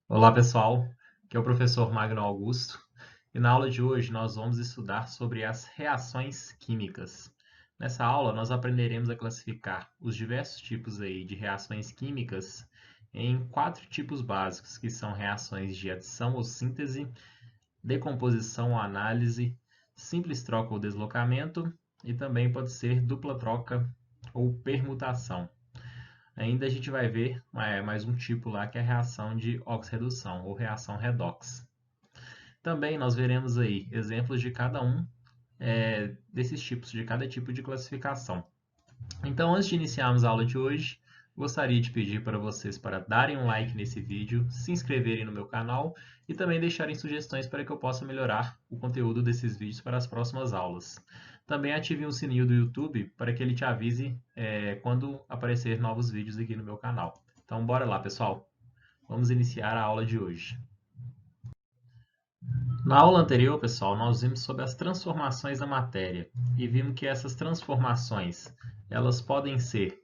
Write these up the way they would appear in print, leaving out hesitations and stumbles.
Olá pessoal, aqui é o professor Magno Augusto e na aula de hoje nós vamos estudar sobre as reações químicas. Nessa aula nós aprenderemos a classificar os diversos tipos aí de reações químicas em 4 tipos básicos, que são reações de adição ou síntese, decomposição ou análise, simples troca ou deslocamento e também pode ser dupla troca ou permutação. Ainda a gente vai ver mais um tipo lá que é a reação de oxirredução ou reação redox. Também nós veremos aí exemplos de cada um desses tipos, de cada tipo de classificação. Então, antes de iniciarmos a aula de hoje, gostaria de pedir para vocês para darem um like nesse vídeo, se inscreverem no meu canal e também deixarem sugestões para que eu possa melhorar o conteúdo desses vídeos para as próximas aulas. Também ative o sininho do YouTube para que ele te avise quando aparecer novos vídeos aqui no meu canal. Então, bora lá, pessoal! Vamos iniciar a aula de hoje. Na aula anterior, pessoal, nós vimos sobre as transformações da matéria e vimos que essas transformações elas podem ser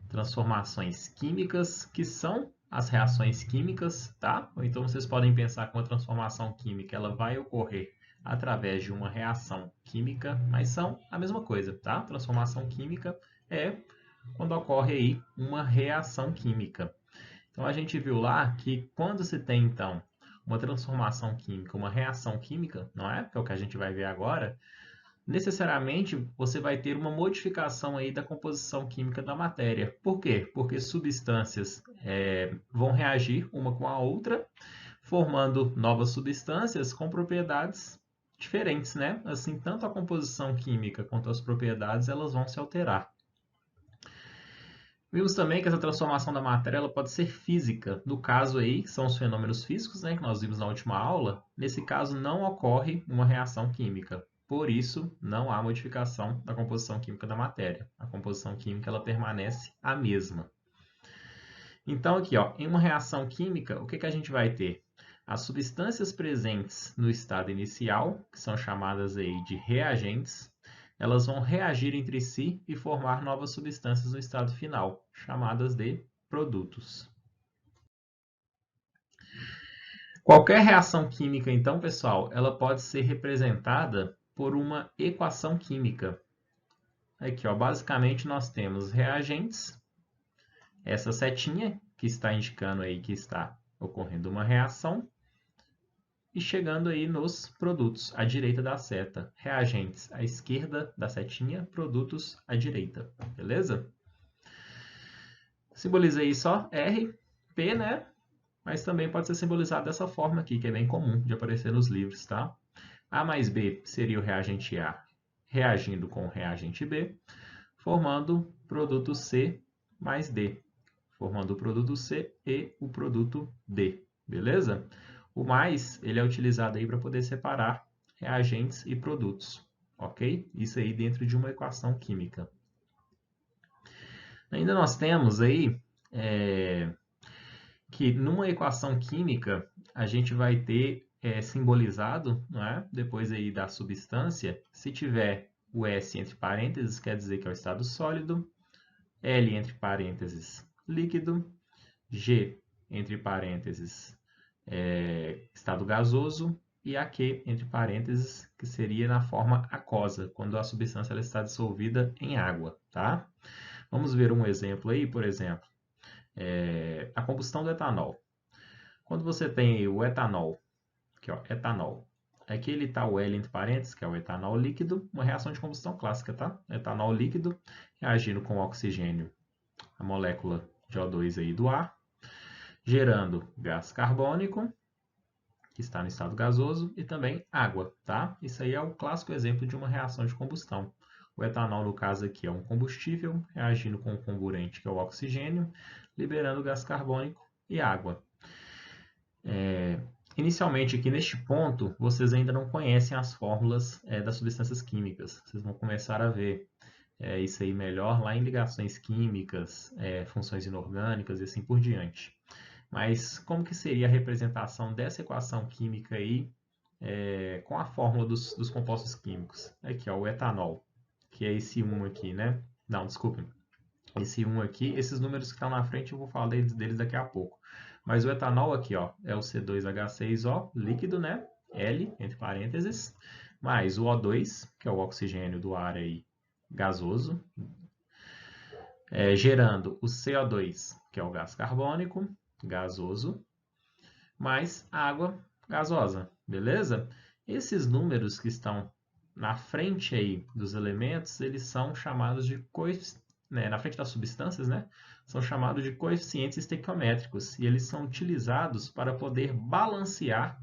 transformações químicas, que são as reações químicas, tá? Ou então vocês podem pensar que uma transformação química ela vai ocorrer através de uma reação química, mas são a mesma coisa, tá? Transformação química é quando ocorre aí uma reação química. Então a gente viu lá que quando se tem então uma transformação química, uma reação química, não é? Que é o que a gente vai ver agora, necessariamente você vai ter uma modificação aí da composição química da matéria. Por quê? Porque substâncias vão reagir uma com a outra, formando novas substâncias com propriedades diferentes, né? Assim, tanto a composição química quanto as propriedades, elas vão se alterar. Vimos também que essa transformação da matéria ela pode ser física. No caso aí, são os fenômenos físicos, né, que nós vimos na última aula. Nesse caso, não ocorre uma reação química. Por isso, não há modificação da composição química da matéria. A composição química ela permanece a mesma. Então, aqui, ó, em uma reação química, o que a gente vai ter? As substâncias presentes no estado inicial, que são chamadas aí de reagentes, elas vão reagir entre si e formar novas substâncias no estado final, chamadas de produtos. Qualquer reação química, então, pessoal, ela pode ser representada por uma equação química. Aqui, ó, basicamente, nós temos reagentes, essa setinha que está indicando aí que está ocorrendo uma reação, e chegando aí nos produtos, à direita da seta. Reagentes à esquerda da setinha, produtos à direita. Beleza? Simbolizei só R, P, né? Mas também pode ser simbolizado dessa forma aqui, que é bem comum de aparecer nos livros, tá? A mais B seria o reagente A reagindo com o reagente B, formando produto C mais D, formando o produto C e o produto D. Beleza? O mais, ele é utilizado aí para poder separar reagentes e produtos, ok? Isso aí dentro de uma equação química. Ainda nós temos aí que numa equação química a gente vai ter simbolizado, não é? Depois aí da substância, se tiver o S entre parênteses, quer dizer que é o estado sólido, L entre parênteses, líquido, G entre parênteses, estado gasoso, e AQ, entre parênteses, que seria na forma aquosa, quando a substância ela está dissolvida em água. Tá? Vamos ver um exemplo aí, por exemplo, a combustão do etanol. Quando você tem o etanol, aqui, ó, etanol, aqui ele está o L entre parênteses, que é o etanol líquido, uma reação de combustão clássica, tá? Etanol líquido reagindo com o oxigênio, a molécula de O2 aí do ar, gerando gás carbônico, que está no estado gasoso, e também água, tá? Isso aí é o clássico exemplo de uma reação de combustão. O etanol, no caso aqui, é um combustível reagindo com o comburente, que é o oxigênio, liberando gás carbônico e água. Inicialmente, aqui neste ponto, vocês ainda não conhecem as fórmulas das substâncias químicas. Vocês vão começar a ver isso aí melhor lá em ligações químicas, funções inorgânicas e assim por diante. Mas como que seria a representação dessa equação química aí com a fórmula dos compostos químicos? Aqui, ó, o etanol, que é esse 1 aqui, né? Não, desculpe. Esse 1 aqui, esses números que estão na frente eu vou falar deles daqui a pouco. Mas o etanol aqui, ó, é o C2H6O, líquido, né? L, entre parênteses, mais o O2, que é o oxigênio do ar aí, gasoso, gerando o CO2, que é o gás carbônico, gasoso, mais água gasosa, beleza? Esses números que estão na frente aí dos elementos, eles são chamados de coeficientes, né, na frente das substâncias, né, são chamados de coeficientes estequiométricos, e eles são utilizados para poder balancear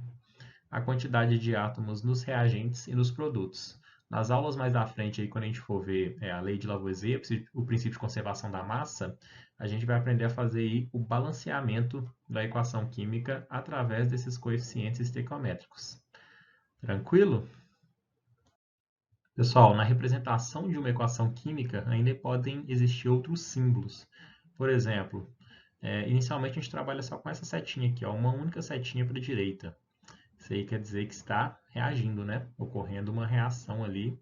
a quantidade de átomos nos reagentes e nos produtos. Nas aulas mais à frente, aí, quando a gente for ver a lei de Lavoisier, o princípio de conservação da massa, a gente vai aprender a fazer aí o balanceamento da equação química através desses coeficientes estequiométricos. Tranquilo? Pessoal, na representação de uma equação química ainda podem existir outros símbolos. Por exemplo, inicialmente a gente trabalha só com essa setinha aqui, ó, uma única setinha para a direita. Isso aí quer dizer que está reagindo, né? Ocorrendo uma reação ali,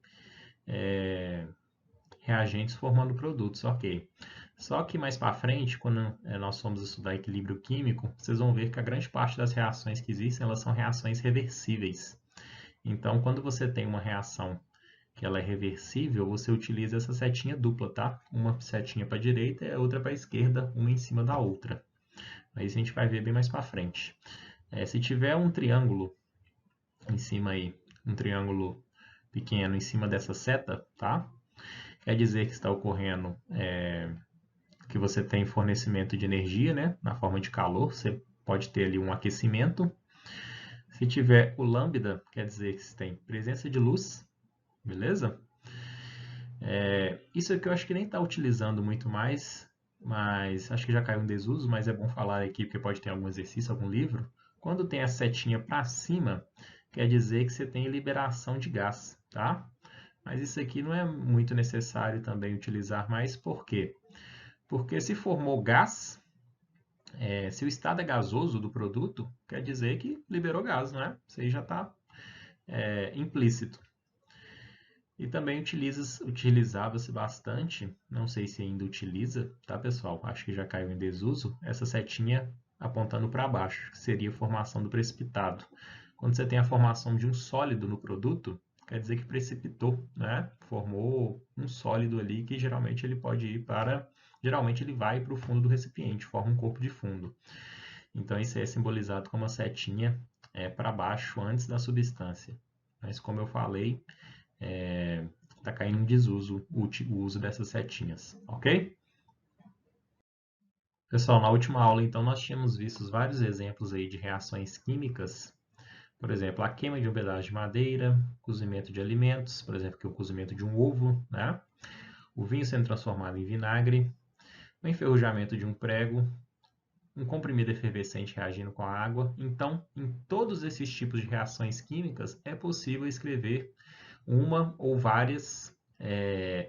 reagentes formando produtos, ok. Só que mais para frente, quando nós formos estudar equilíbrio químico, vocês vão ver que a grande parte das reações que existem, elas são reações reversíveis. Então, quando você tem uma reação que ela é reversível, você utiliza essa setinha dupla, tá? Uma setinha para a direita e a outra para a esquerda, uma em cima da outra. Mas a gente vai ver bem mais para frente. Se tiver um triângulo em cima aí, um triângulo pequeno em cima dessa seta, tá? Quer dizer que está ocorrendo que você tem fornecimento de energia, né? Na forma de calor, você pode ter ali um aquecimento. Se tiver o lambda, quer dizer que você tem presença de luz, beleza? Isso aqui eu acho que nem está utilizando muito mais, mas acho que já caiu em desuso, mas é bom falar aqui porque pode ter algum exercício, algum livro. Quando tem a setinha para cima, quer dizer que você tem liberação de gás, tá? Mas isso aqui não é muito necessário também utilizar mais, por quê? Porque se formou gás, se o estado é gasoso do produto, quer dizer que liberou gás, não é? Isso aí já está implícito. E também utilizava-se bastante, não sei se ainda utiliza, tá pessoal? Acho que já caiu em desuso, essa setinha apontando para baixo, que seria a formação do precipitado. Quando você tem a formação de um sólido no produto, quer dizer que precipitou, né? Formou um sólido ali que geralmente ele pode ir para... Geralmente ele vai para o fundo do recipiente, forma um corpo de fundo. Então isso aí é simbolizado como uma setinha para baixo antes da substância. Mas como eu falei, está caindo em desuso o uso dessas setinhas, ok? Pessoal, na última aula, então, nós tínhamos visto vários exemplos aí de reações químicas. Por exemplo, a queima de um pedaço de madeira, cozimento de alimentos, por exemplo, que é o cozimento de um ovo, né? O vinho sendo transformado em vinagre, o enferrujamento de um prego, um comprimido efervescente reagindo com a água. Então, em todos esses tipos de reações químicas, é possível escrever uma ou várias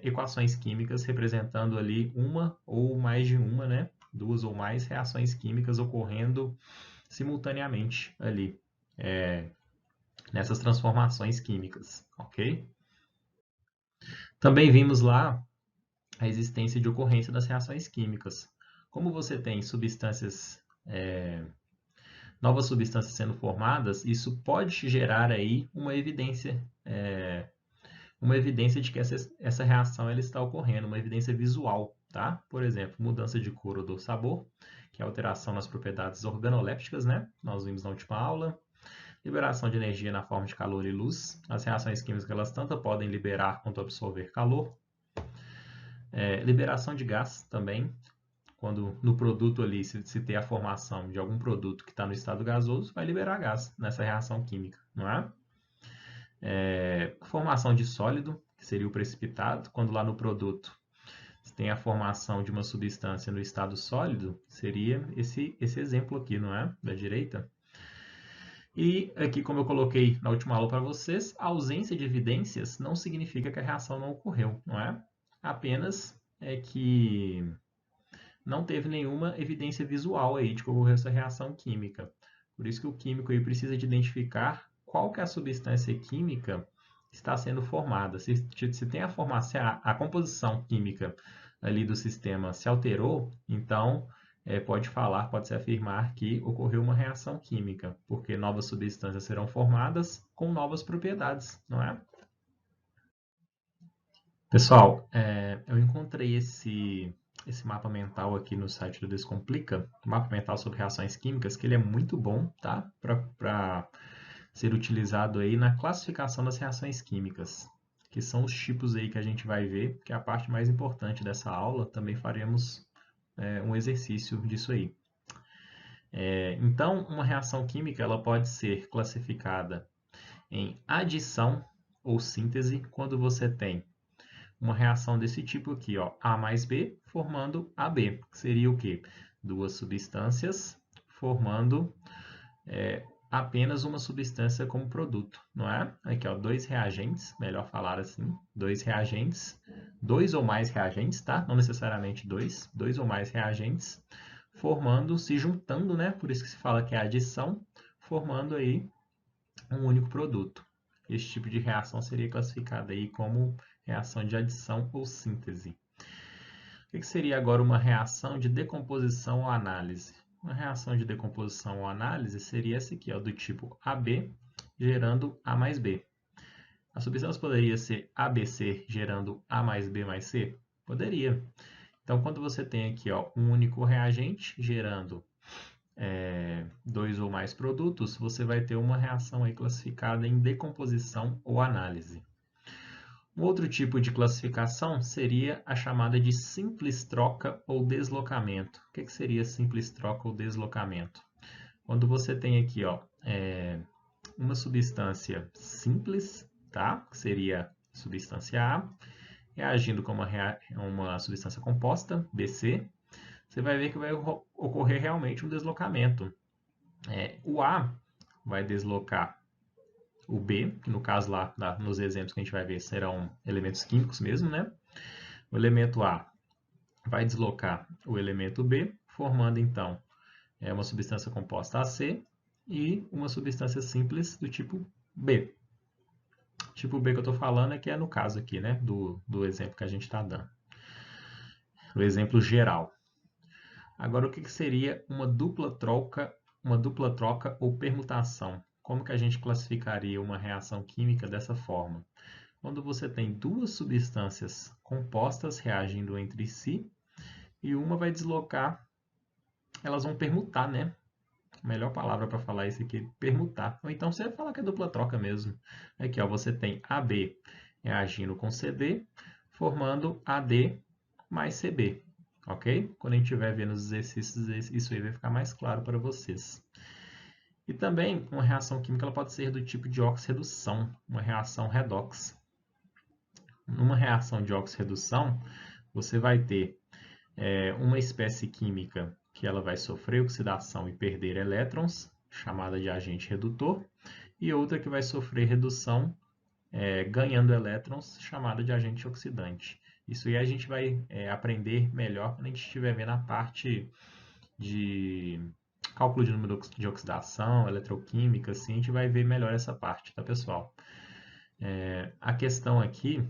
equações químicas representando ali uma ou mais de uma, né? Duas ou mais reações químicas ocorrendo simultaneamente ali nessas transformações químicas, ok? Também vimos lá a existência de ocorrência das reações químicas. Como você tem novas substâncias sendo formadas, isso pode gerar aí uma evidência de que essa reação ela está ocorrendo, uma evidência visual, tá? Por exemplo, mudança de cor, odor, sabor, que é alteração nas propriedades organolépticas, né? Nós vimos na última aula. Liberação de energia na forma de calor e luz. As reações químicas elas tanto podem liberar quanto absorver calor. Liberação de gás também, quando no produto ali, se tem a formação de algum produto que está no estado gasoso, vai liberar gás nessa reação química, não é? Formação de sólido, que seria o precipitado, quando lá no produto se tem a formação de uma substância no estado sólido, seria esse exemplo aqui, não é? Da direita. E aqui, como eu coloquei na última aula para vocês, a ausência de evidências não significa que a reação não ocorreu, não é? Apenas é que não teve nenhuma evidência visual aí de que ocorreu essa reação química. Por isso que o químico aí precisa de identificar qual que é a substância química que está sendo formada. Se tem a formação, a composição química ali do sistema se alterou, então pode-se afirmar que ocorreu uma reação química, porque novas substâncias serão formadas com novas propriedades, não é? Pessoal, eu encontrei esse mapa mental aqui no site do Descomplica, mapa mental sobre reações químicas, que ele é muito bom, tá? Para ser utilizado aí na classificação das reações químicas, que são os tipos aí que a gente vai ver, que é a parte mais importante dessa aula. Também faremos um exercício disso aí. Então, uma reação química ela pode ser classificada em adição ou síntese quando você tem uma reação desse tipo aqui, ó, A mais B formando AB, que seria o quê? Duas substâncias formando apenas uma substância como produto, não é? Aqui, ó, dois reagentes, melhor falar assim, dois reagentes, dois ou mais reagentes, tá? Não necessariamente dois ou mais reagentes, formando, se juntando, né? Por isso que se fala que é adição, formando aí um único produto. Esse tipo de reação seria classificada aí como reação de adição ou síntese. O que seria agora uma reação de decomposição ou análise? Uma reação de decomposição ou análise seria essa aqui, ó, do tipo AB gerando A mais B. A substância poderia ser ABC gerando A mais B mais C? Poderia. Então, quando você tem aqui ó, um único reagente gerando dois ou mais produtos, você vai ter uma reação aí classificada em decomposição ou análise. Um outro tipo de classificação seria a chamada de simples troca ou deslocamento. O que seria simples troca ou deslocamento? Quando você tem aqui ó, uma substância simples, tá? Que seria substância A, reagindo com uma substância composta, BC, você vai ver que vai ocorrer realmente um deslocamento. O A vai deslocar o B, que no caso lá, nos exemplos que a gente vai ver, serão elementos químicos mesmo, né? O elemento A vai deslocar o elemento B, formando então uma substância composta AC e uma substância simples do tipo B. O tipo B que eu estou falando é que é no caso aqui, né? Do exemplo que a gente está dando. O exemplo geral. Agora, o que seria uma dupla troca ou permutação? Como que a gente classificaria uma reação química dessa forma? Quando você tem duas substâncias compostas reagindo entre si e uma vai deslocar, elas vão permutar, né? A melhor palavra para falar isso aqui é permutar. Ou então você vai falar que é dupla troca mesmo. Aqui, ó, você tem AB reagindo com CD, formando AD mais CB. Ok? Quando a gente estiver vendo os exercícios, isso aí vai ficar mais claro para vocês. E também, uma reação química ela pode ser do tipo de oxirredução, uma reação redox. Numa reação de oxirredução, você vai ter uma espécie química que ela vai sofrer oxidação e perder elétrons, chamada de agente redutor, e outra que vai sofrer redução ganhando elétrons, chamada de agente oxidante. Isso aí a gente vai aprender melhor quando a gente estiver vendo a parte de cálculo de número de oxidação, eletroquímica, assim, a gente vai ver melhor essa parte, tá, pessoal? A questão aqui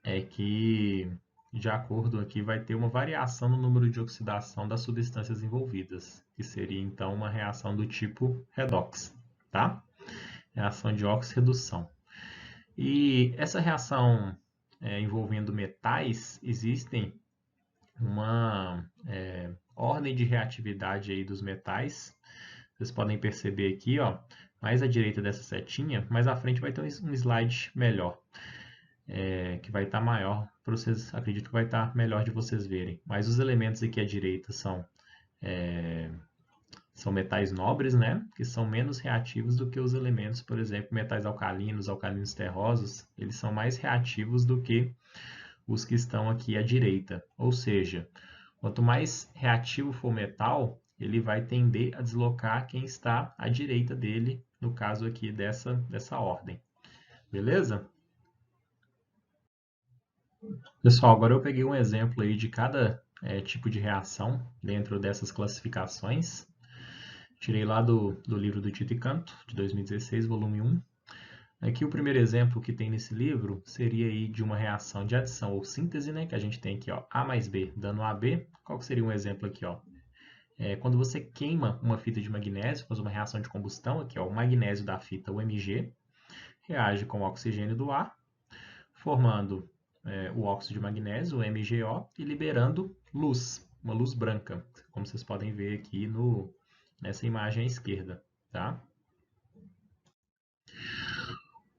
é que, de acordo aqui, vai ter uma variação no número de oxidação das substâncias envolvidas, que seria, então, uma reação do tipo redox, tá? Reação de oxirredução. E essa reação envolvendo metais, existem uma ordem de reatividade aí dos metais. Vocês podem perceber aqui, ó, mais à direita dessa setinha, mais à frente vai ter um slide melhor, que vai estar maior, para vocês, acredito que vai estar melhor de vocês verem. Mas os elementos aqui à direita são metais nobres, né? Que são menos reativos do que os elementos, por exemplo, metais alcalinos terrosos, eles são mais reativos do que os que estão aqui à direita. Ou seja, quanto mais reativo for o metal, ele vai tender a deslocar quem está à direita dele, no caso aqui dessa ordem. Beleza? Pessoal, agora eu peguei um exemplo aí de cada tipo de reação dentro dessas classificações. Tirei lá do livro do Tito e Canto, de 2016, volume 1. Aqui o primeiro exemplo que tem nesse livro seria aí de uma reação de adição ou síntese, né? Que a gente tem aqui, ó, A mais B dando AB. Qual que seria um exemplo aqui, ó? Quando você queima uma fita de magnésio, faz uma reação de combustão, aqui, ó, o magnésio da fita, o Mg, reage com o oxigênio do ar, formando o óxido de magnésio, o MgO, e liberando luz, uma luz branca, como vocês podem ver aqui nessa imagem à esquerda, tá?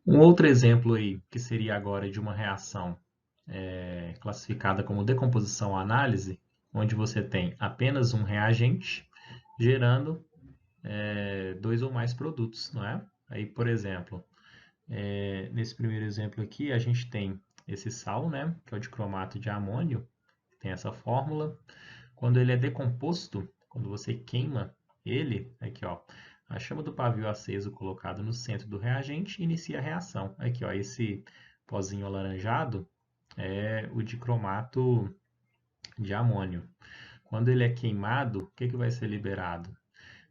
Um outro exemplo aí, que seria agora de uma reação classificada como decomposição ou análise, onde você tem apenas um reagente gerando dois ou mais produtos, não é? Aí, por exemplo, nesse primeiro exemplo aqui, a gente tem esse sal, né, que é o dicromato de amônio, tem essa fórmula. Quando ele é decomposto, quando você queima ele, aqui ó, a chama do pavio aceso colocado no centro do reagente inicia a reação. Aqui ó, esse pozinho alaranjado é o dicromato de amônio. Quando ele é queimado, o que vai ser liberado?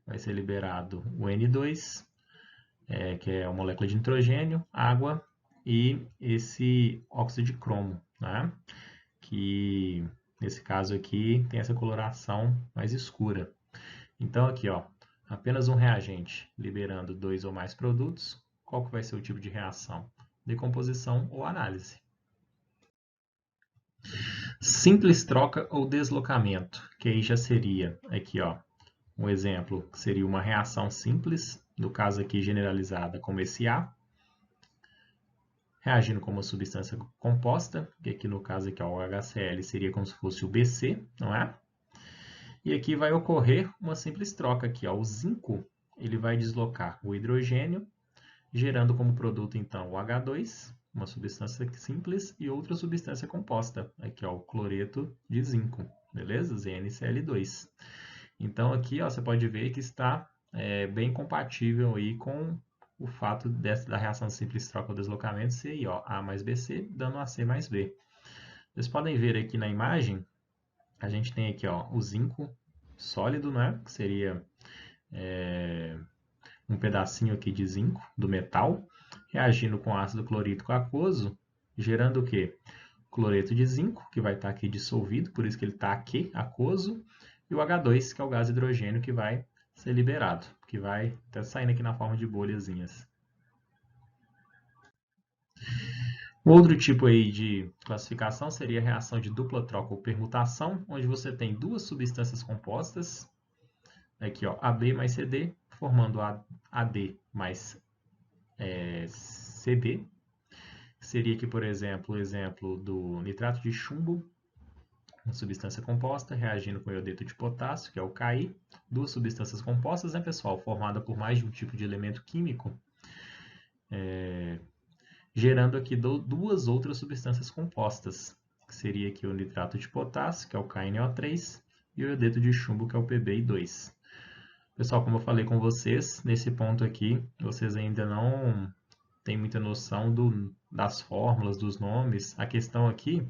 Vai ser liberado o N2, que é a molécula de nitrogênio, água e esse óxido de cromo, né? Que nesse caso aqui tem essa coloração mais escura. Então aqui, ó, apenas um reagente liberando dois ou mais produtos, qual que vai ser o tipo de reação? Decomposição ou análise. Simples troca ou deslocamento, que aí já seria aqui, ó, um exemplo que seria uma reação simples, no caso aqui generalizada como esse A, reagindo com uma substância composta, que aqui no caso aqui, ó, o HCl seria como se fosse o BC, não é? E aqui vai ocorrer uma simples troca aqui, ó, o zinco ele vai deslocar o hidrogênio, gerando como produto então o H2, uma substância simples, e outra substância composta, aqui ó, o cloreto de zinco, beleza? ZnCl2. Então aqui ó, você pode ver que está bem compatível aí com o fato da reação simples troca ou deslocamento ser aí, ó, A mais BC, dando AC mais B. Vocês podem ver aqui na imagem, a gente tem aqui ó, o zinco sólido, né? Que seria um pedacinho aqui de zinco do metal, reagindo com ácido clorídrico aquoso, gerando o quê? Cloreto de zinco, que vai estar aqui dissolvido, por isso que ele está aqui, aquoso, e o H2, que é o gás hidrogênio que vai ser liberado, que vai estar saindo aqui na forma de bolhazinhas. Outro tipo aí de classificação seria a reação de dupla troca ou permutação, onde você tem duas substâncias compostas, aqui ó, AB mais CD, formando AD mais CD. Seria aqui, por exemplo, o exemplo do nitrato de chumbo, uma substância composta, reagindo com iodeto de potássio, que é o Ki, duas substâncias compostas, né, pessoal, formada por mais de um tipo de elemento químico, gerando aqui duas outras substâncias compostas, que seria aqui o nitrato de potássio, que é o KNO3, e o iodeto de chumbo, que é o PbI2. Pessoal, como eu falei com vocês, nesse ponto aqui, vocês ainda não têm muita noção das fórmulas, dos nomes. A questão aqui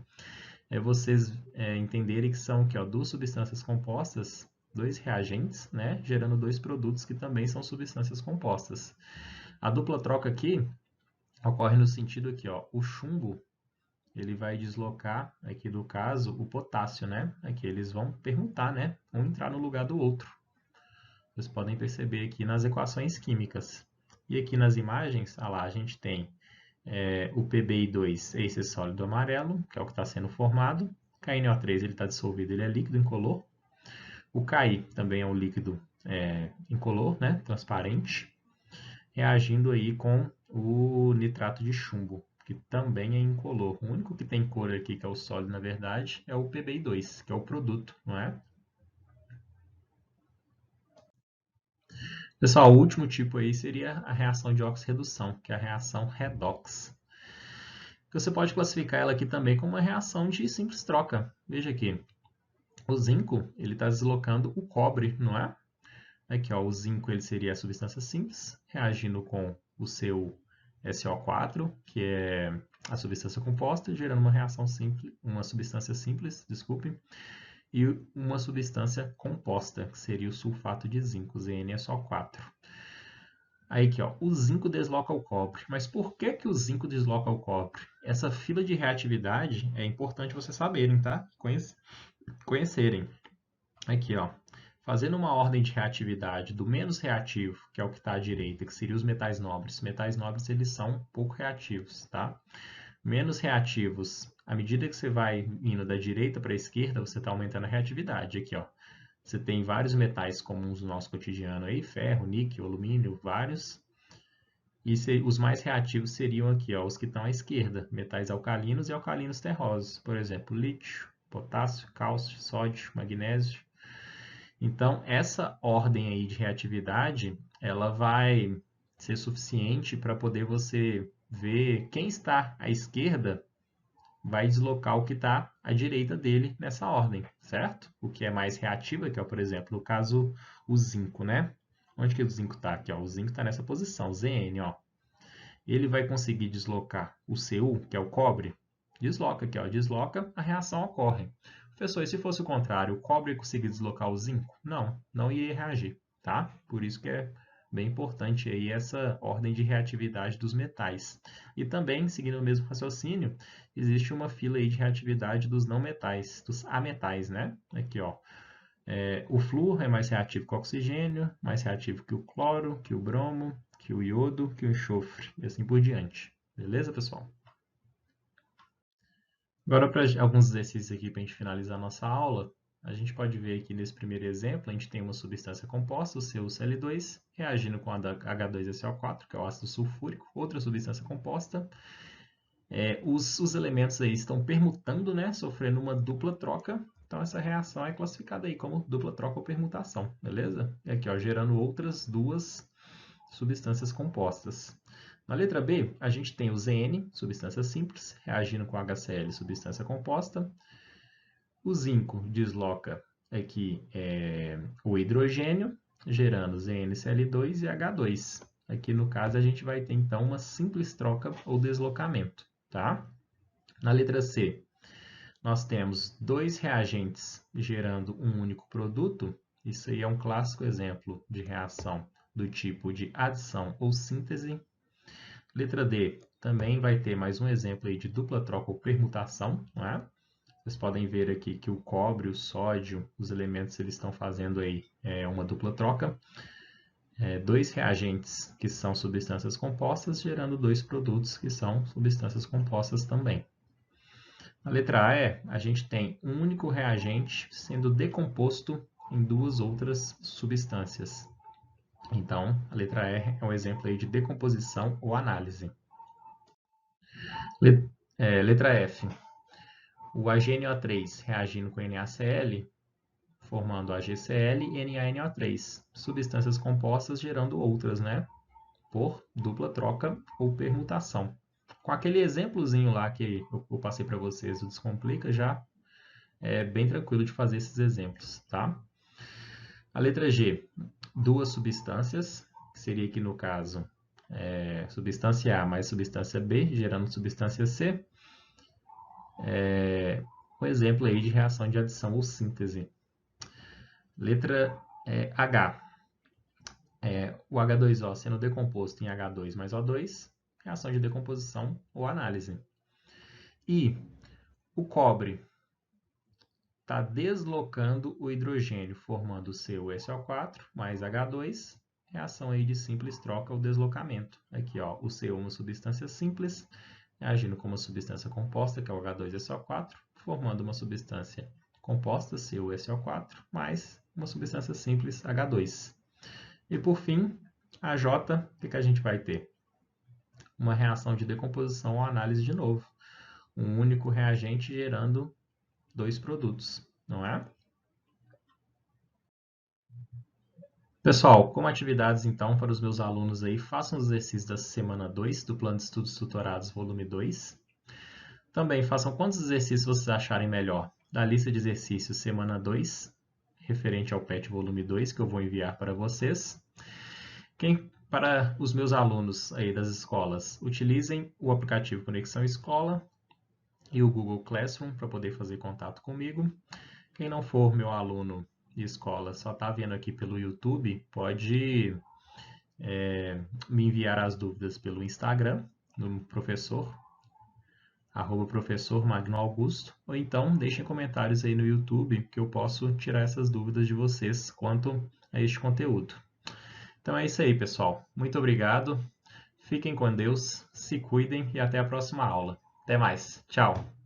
é vocês entenderem que são aqui, ó, duas substâncias compostas, dois reagentes, né, gerando dois produtos que também são substâncias compostas. A dupla troca aqui ocorre no sentido aqui, ó, o chumbo ele vai deslocar, aqui do caso, o potássio, né? Aqui eles vão permutar, né? Um entrar no lugar do outro. Vocês podem perceber aqui nas equações químicas. E aqui nas imagens, lá, a gente tem o PbI2, esse sólido amarelo, que é o que está sendo formado. KNO3 ele está dissolvido, ele é líquido incolor. O Ki também é um líquido incolor, né? Transparente, reagindo aí com o nitrato de chumbo, que também é incolor. O único que tem cor aqui, que é o sólido, na verdade, é o PbI2, que é o produto, não é? Pessoal, o último tipo aí seria a reação de oxirredução, que é a reação redox. Você pode classificar ela aqui também como uma reação de simples troca. Veja aqui, o zinco ele está deslocando o cobre, não é? Aqui, ó, o zinco ele seria a substância simples, reagindo com o seu SO4, que é a substância composta, gerando uma reação simples, uma substância simples, desculpe. e uma substância composta, que seria o sulfato de zinco, ZnSO4. Aí aqui, ó, o zinco desloca o cobre. Mas por que que o zinco desloca o cobre? Essa fila de reatividade é importante vocês saberem, tá? Conhecerem. Aqui, ó, fazendo uma ordem de reatividade do menos reativo, que é o que está à direita, que seria os metais nobres. Metais nobres, eles são pouco reativos, tá? Menos reativos, à medida que você vai indo da direita para a esquerda, você está aumentando a reatividade. Aqui, ó, você tem vários metais comuns no nosso cotidiano aí, ferro, níquel, alumínio, vários. E os mais reativos seriam aqui, ó, os que estão à esquerda, metais alcalinos e alcalinos terrosos. Por exemplo, lítio, potássio, cálcio, sódio, magnésio. Então, essa ordem aí de reatividade, ela vai ser suficiente para poder você ver quem está à esquerda vai deslocar o que está à direita dele nessa ordem, certo? O que é mais reativo, que é, por exemplo, no caso, o zinco, né? Onde que o zinco está? Aqui, ó. O zinco está nessa posição, Zn, ó. Ele vai conseguir deslocar o Cu, que é o cobre, desloca aqui, ó. Desloca, a reação ocorre. Professor, e se fosse o contrário, o cobre conseguir deslocar o zinco? Não, não ia reagir, tá? Por isso que é bem importante aí essa ordem de reatividade dos metais. E também, seguindo o mesmo raciocínio, existe uma fila aí de reatividade dos não metais, dos ametais, né? Aqui, ó. O flúor é mais reativo que o oxigênio, mais reativo que o cloro, que o bromo, que o iodo, que o enxofre, e assim por diante. Beleza, pessoal? Agora, para alguns exercícios aqui para a gente finalizar a nossa aula, a gente pode ver aqui nesse primeiro exemplo, a gente tem uma substância composta, o CuCl2, reagindo com a H2SO4, que é o ácido sulfúrico, outra substância composta. Os elementos aí estão permutando, né, sofrendo uma dupla troca. Então, essa reação é classificada aí como dupla troca ou permutação, beleza? E aqui, ó, gerando outras duas substâncias compostas. Na letra B, a gente tem o Zn, substância simples, reagindo com HCl, substância composta. O zinco desloca aqui o hidrogênio, gerando ZnCl2 e H2. Aqui, no caso, a gente vai ter, então, uma simples troca ou deslocamento, tá? Na letra C, nós temos dois reagentes gerando um único produto. Isso aí é um clássico exemplo de reação do tipo de adição ou síntese. Letra D, também vai ter mais um exemplo aí de dupla troca ou permutação, não é? Vocês podem ver aqui que o cobre, o sódio, os elementos eles estão fazendo aí uma dupla troca. Dois reagentes que são substâncias compostas, gerando dois produtos que são substâncias compostas também. Na letra A gente tem um único reagente sendo decomposto em duas outras substâncias. Então, a letra E é um exemplo aí de decomposição ou análise. Letra F. O AgNO3 reagindo com NaCl, formando AgCl e NaNO3. Substâncias compostas gerando outras, né? Por dupla troca ou permutação. Com aquele exemplozinho lá que eu passei para vocês, o Descomplica, já é bem tranquilo de fazer esses exemplos, tá? A letra G, duas substâncias, que seria aqui no caso substância A mais substância B, gerando substância C. Um exemplo aí de reação de adição ou síntese. Letra H, o H2O sendo decomposto em H2 mais O2, reação de decomposição ou análise. E o cobre está deslocando o hidrogênio, formando CuSO4 mais H2, reação aí de simples troca ou deslocamento. Aqui, ó, o Cu é uma substância simples, agindo como uma substância composta, que é o H2SO4, formando uma substância composta, CuSO4, mais uma substância simples, H2. E por fim, a J, o que a gente vai ter? Uma reação de decomposição ou análise de novo. Um único reagente gerando dois produtos, não é? Pessoal, como atividades então para os meus alunos aí, façam os exercícios da semana 2 do Plano de Estudos Tutorados, volume 2. Também façam quantos exercícios vocês acharem melhor da lista de exercícios semana 2, referente ao PET volume 2, que eu vou enviar para vocês. Para os meus alunos aí das escolas, utilizem o aplicativo Conexão Escola e o Google Classroom para poder fazer contato comigo. Quem não for meu aluno de escola, só está vendo aqui pelo YouTube, pode me enviar as dúvidas pelo Instagram, no professor Magno Augusto, ou então deixem comentários aí no YouTube que eu posso tirar essas dúvidas de vocês quanto a este conteúdo. Então é isso aí, pessoal. Muito obrigado. Fiquem com Deus, se cuidem e até a próxima aula. Até mais. Tchau.